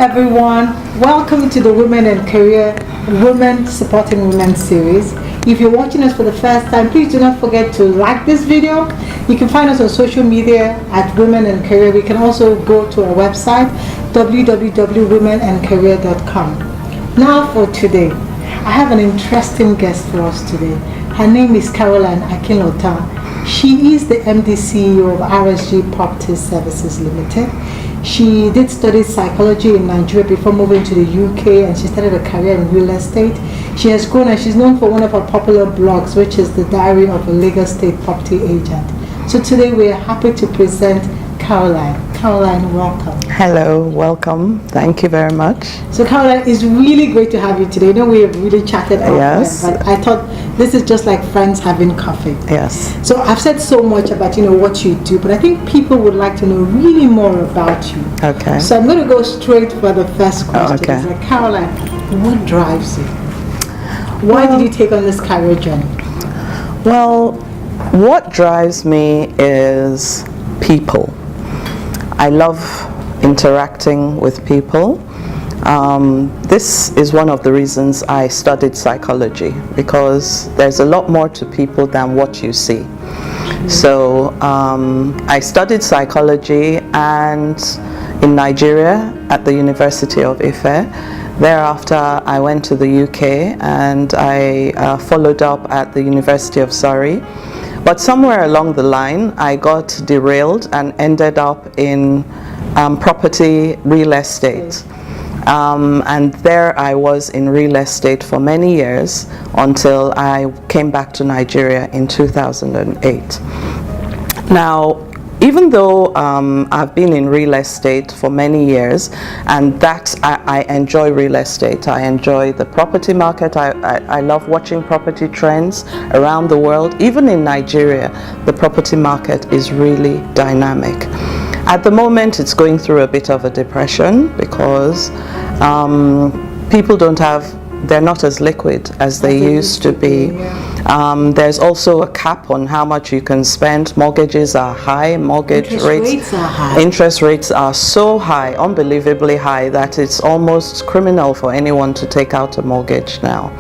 everyone, welcome to the Women and Career Women Supporting Women series. If you're watching us for the first time, please do not forget to like this video. You can find us on social media at Women and Career. We can also go to our website www.womenandcareer.com. Now for today, I have an interesting guest for us today. Her name is Adeola Akinlotan. She is the MD CEO of RSG Property Services Limited. She did study psychology in Nigeria before moving to the UK, and she started a career in real estate. She has grown, and she's known for one of her popular blogs, which is the Diary of a Lagos State Property Agent. So today we are happy to present Caroline. Caroline, welcome. Hello, welcome. Thank you very much. So Caroline, it's really great to have you today. I know we have really chatted about Yes. but I thought this is just like friends having coffee. Yes. So I've said so much about what you do, but I think people would like to know really more about you. Okay. So I'm going to go straight for the first question. Okay. It's like, Caroline, what drives you? Why did you take on this career journey? Well, what drives me is people. I love interacting with people. This is one of the reasons I studied psychology, because there's a lot more to people than what you see. So I studied psychology and in Nigeria at the University of Ife. Thereafter, I went to the UK and I followed up at the University of Surrey. But somewhere along the line, I got derailed and ended up in property real estate. And there I was in real estate for many years until I came back to Nigeria in 2008. Now, even though I've been in real estate for many years, and that I enjoy real estate, I enjoy the property market, I love watching property trends around the world. Even in Nigeria, the property market is really dynamic. At the moment, it's going through a bit of a depression because people they're not as liquid as they used to be. There's also a cap on how much you can spend. Mortgages are high. Interest rates are so high, unbelievably high, that it's almost criminal for anyone to take out a mortgage now.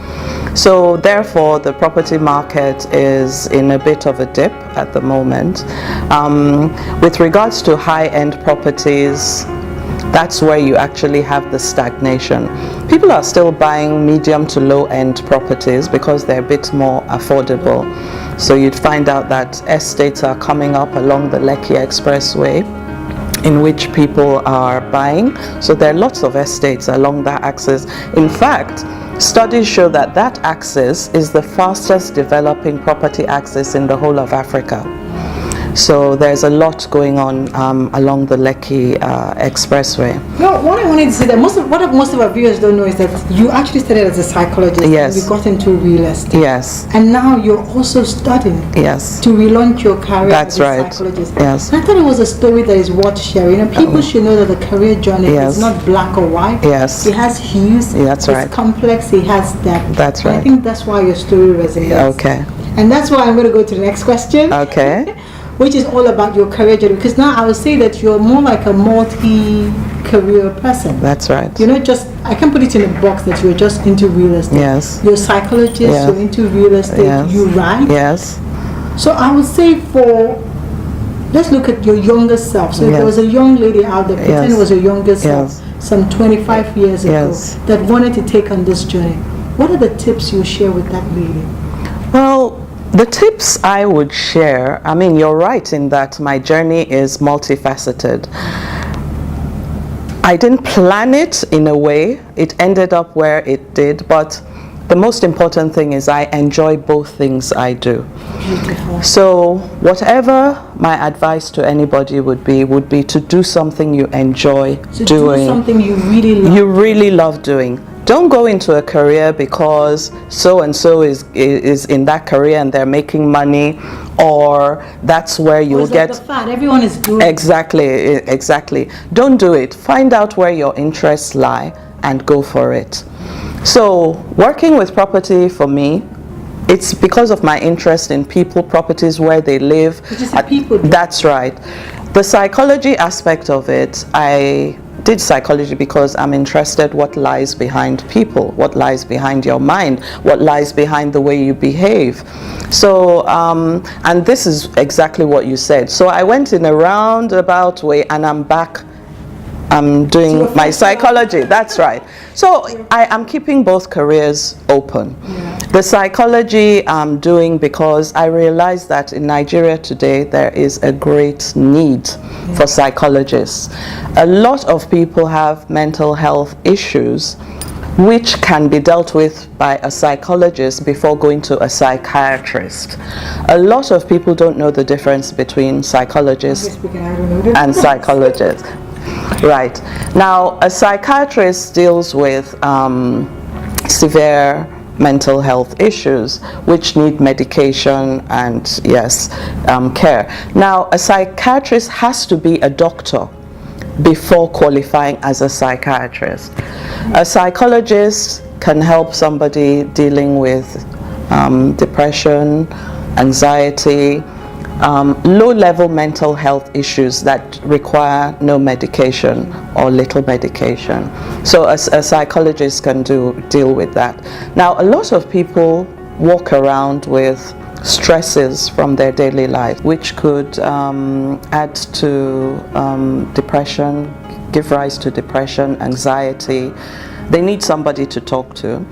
So therefore, the property market is in a bit of a dip at the moment. With regards to high-end properties, that's where you actually have the stagnation. People are still buying medium to low-end properties because they're a bit more affordable. So you'd find out that estates are coming up along the Lekki Expressway in which people are buying. So there are lots of estates along that axis. In fact, studies show that that axis is the fastest developing property axis in the whole of Africa. So there's a lot going on along the Lekki Expressway. No, what I wanted to say that most of our viewers don't know is that you actually studied as a psychologist. Yes. And you got into real estate. Yes. And now you're also studying. Yes. To relaunch your career That's as a right. psychologist. Yes. And I thought it was a story that is worth sharing. People should know that the career journey Yes. is not black or white. Yes. It has hues. That's right. It's complex. It has depth. That's And right. I think that's why your story resonates. Okay. And that's why I'm going to go to the next question. Okay. Which is all about your career journey, because now I would say that you're more like a multi-career person. That's right. You're not just, I can put it in a box that you're just into real estate. Yes. You're a psychologist, Yes. you're into real estate, Yes. you write. Yes. So I would say let's look at your younger self. So if there Yes. was a young lady out there, pretend Yes. it was a younger self, Yes. some 25 years ago, Yes. that wanted to take on this journey, what are the tips you share with that lady? Well, the tips I would share, I mean, you're right in that my journey is multifaceted. I didn't plan it in a way. It ended up where it did, but the most important thing is I enjoy both things I do. Beautiful. So whatever my advice to anybody would be to do something you enjoy doing. Do something you really love. You really love doing. Don't go into a career because so and so is in that career and they're making money, or that's where you'll get the fad. Everyone is doing exactly. Don't do it. Find out where your interests lie and go for it. So working with property for me, it's because of my interest in people, properties, where they live. Which is a people. That's right. The psychology aspect of it, I did psychology because I'm interested what lies behind people, what lies behind your mind, what lies behind the way you behave. So, and this is exactly what you said. So I went in a roundabout way, and I'm back. I'm doing my psychology. That's right. So I'm keeping both careers open. Yeah. The psychology I'm doing because I realize that in Nigeria today there is a great need for psychologists. A lot of people have mental health issues which can be dealt with by a psychologist before going to a psychiatrist. A lot of people don't know the difference between psychologists and psychologists. Right. Now, a psychiatrist deals with severe mental health issues which need medication and, yes, care. Now, a psychiatrist has to be a doctor before qualifying as a psychiatrist. A psychologist can help somebody dealing with depression, anxiety, low-level mental health issues that require no medication or little medication. So a psychologist can deal with that. Now, a lot of people walk around with stresses from their daily life, which could add to depression, give rise to depression, anxiety. They need somebody to talk to.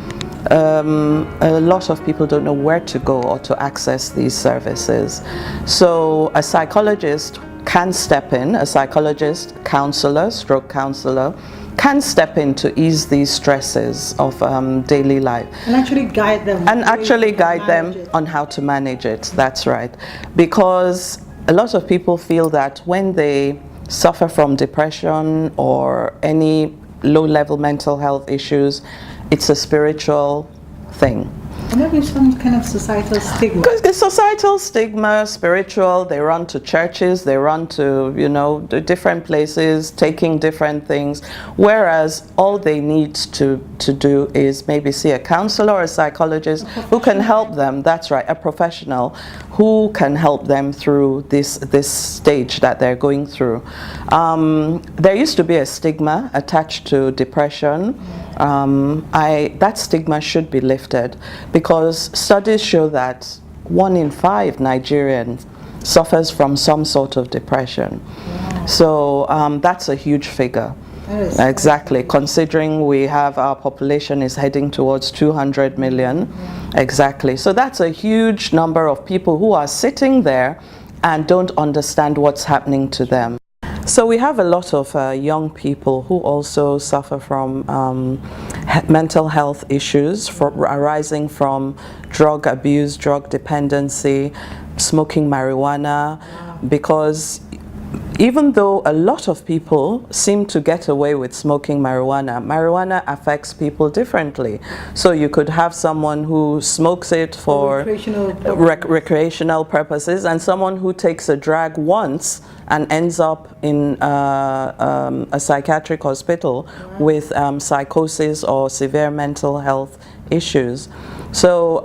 A lot of people don't know where to go or to access these services. So a psychologist can step in, a psychologist, counselor, stroke counselor, can step in to ease these stresses of daily life. And actually guide them. And actually guide them on how to manage it, that's right. Because a lot of people feel that when they suffer from depression or any low-level mental health issues, it's a spiritual thing. And maybe some kind of societal stigma. Because the societal stigma, spiritual, they run to churches, they run to, you know, different places, taking different things, whereas all they need to do is maybe see a counselor or a psychologist who can help them, that's right, a professional who can help them through this stage that they're going through. There used to be a stigma attached to depression. That stigma should be lifted because studies show that 1 in 5 Nigerians suffers from some sort of depression. Wow. So that's a huge figure. Exactly, considering our population is heading towards 200 million. Yeah. Exactly, so that's a huge number of people who are sitting there and don't understand what's happening to them. So we have a lot of young people who also suffer from mental health issues arising from drug abuse, drug dependency, smoking marijuana, because even though a lot of people seem to get away with smoking marijuana affects people differently. So you could have someone who smokes it for recreational purposes and someone who takes a drag once and ends up in a psychiatric hospital with psychosis or severe mental health issues. So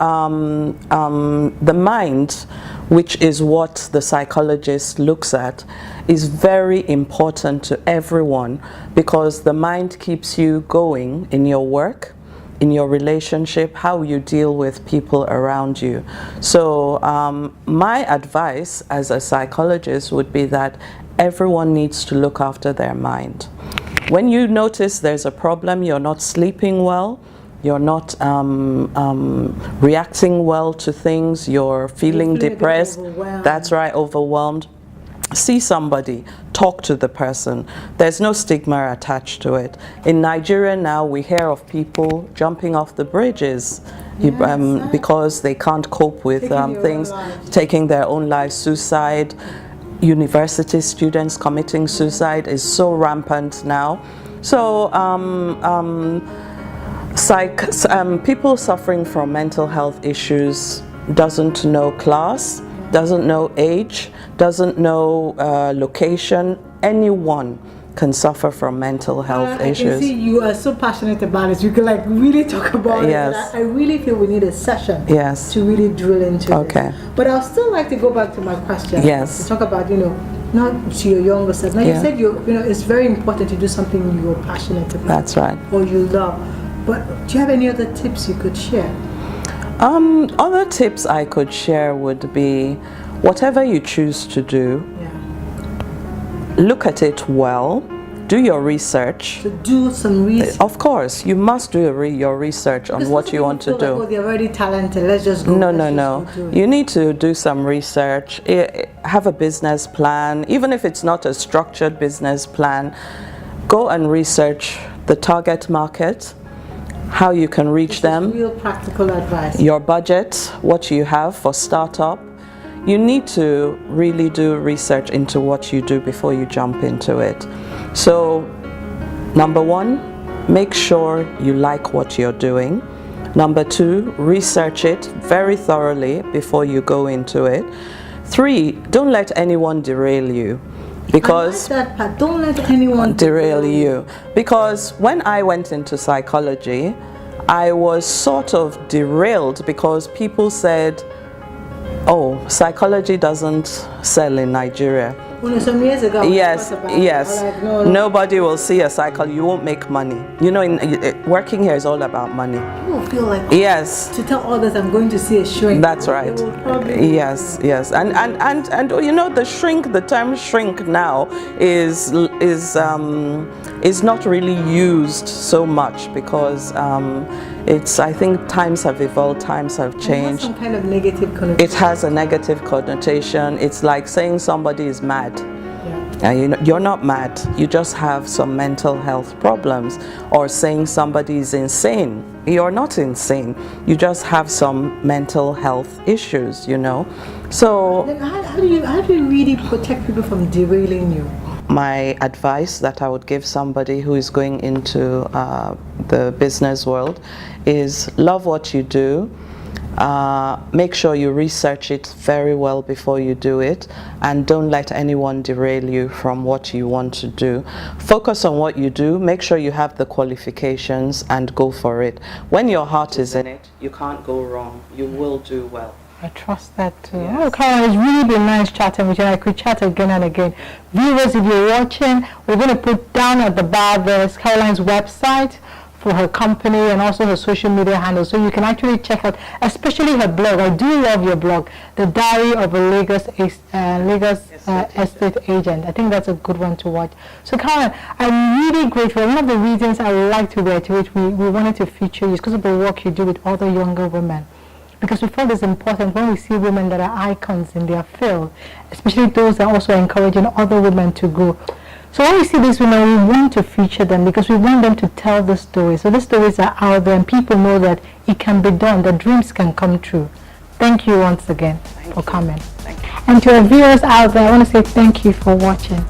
the mind, which is what the psychologist looks at, is very important to everyone because the mind keeps you going in your work, in your relationship, how you deal with people around you. So my advice as a psychologist would be that everyone needs to look after their mind. When you notice there's a problem, you're not sleeping well, you're not reacting well to things, you're feeling depressed, that's right, overwhelmed, see somebody, talk to the person. There's no stigma attached to it. In Nigeria now, we hear of people jumping off the bridges because they can't cope with things, taking their own lives, suicide. University students committing suicide is so rampant now. So people suffering from mental health issues doesn't know class, doesn't know age, doesn't know location. Anyone can suffer from mental health issues. I can see you are so passionate about it. You can like really talk about it. I really feel we need a session to really drill into it. But I'll still like to go back to my question. To talk about, not to your younger self. Now you Yeah. said it's very important to do something you're passionate about. That's right. Or you love. But do you have any other tips you could share? Other tips I could share would be, whatever you choose to do, look at it well. Do your research. To do some research. Of course, you must do your research on what you want to do. Like, they're already talented. Let's just go. No. You need to do some research. Have a business plan. Even if it's not a structured business plan, go and research the target market, how you can reach them. Real practical advice. Your budget, what you have for startup. You need to really do research into what you do before you jump into it. So, number one, make sure you like what you're doing. Number two, research it very thoroughly before you go into it. Three, don't let anyone derail you. Because I like that part. Don't let anyone derail you. Because when I went into psychology, I was sort of derailed because people said, oh, psychology doesn't sell in Nigeria. Some years ago, yes. Like, no. Nobody will see a psychologist. You won't make money. Working here is all about money. People feel like to tell others I'm going to see a shrink. That's right. Yes. And the term shrink now is not really used so much because I think times have evolved, times have changed. It has some kind of negative connotation. It has a negative connotation. It's like saying somebody is mad. You're not mad. You just have some mental health problems. Or saying somebody is insane. You're not insane. You just have some mental health issues, So how do you really protect people from derailing you? My advice that I would give somebody who is going into the business world is love what you do. Make sure you research it very well before you do it, and don't let anyone derail you from what you want to do. Focus on what you do, make sure you have the qualifications, and go for it. When your heart is in it, you can't go wrong. You will do well. I trust that too. Yes. Oh, Caroline, it's really been nice chatting with you. I could chat again and again. Viewers, if you're watching, we're going to put down at the bar there's Caroline's website for her company and also her social media handles, so you can actually check out, especially her blog. I do love your blog, The Diary of a Lagos Estate Agent. I think that's a good one to watch. So Caroline, I'm really grateful. One of the reasons I would like to reiterate we wanted to feature you is because of the work you do with other younger women. Because we felt it's important when we see women that are icons in their field, especially those that are also encouraging other women to grow. So when we see these women, we want to feature them because we want them to tell the stories. So the stories are out there and people know that it can be done, that dreams can come true. Thank you once again for coming. Thank you. And to our viewers out there, I want to say thank you for watching.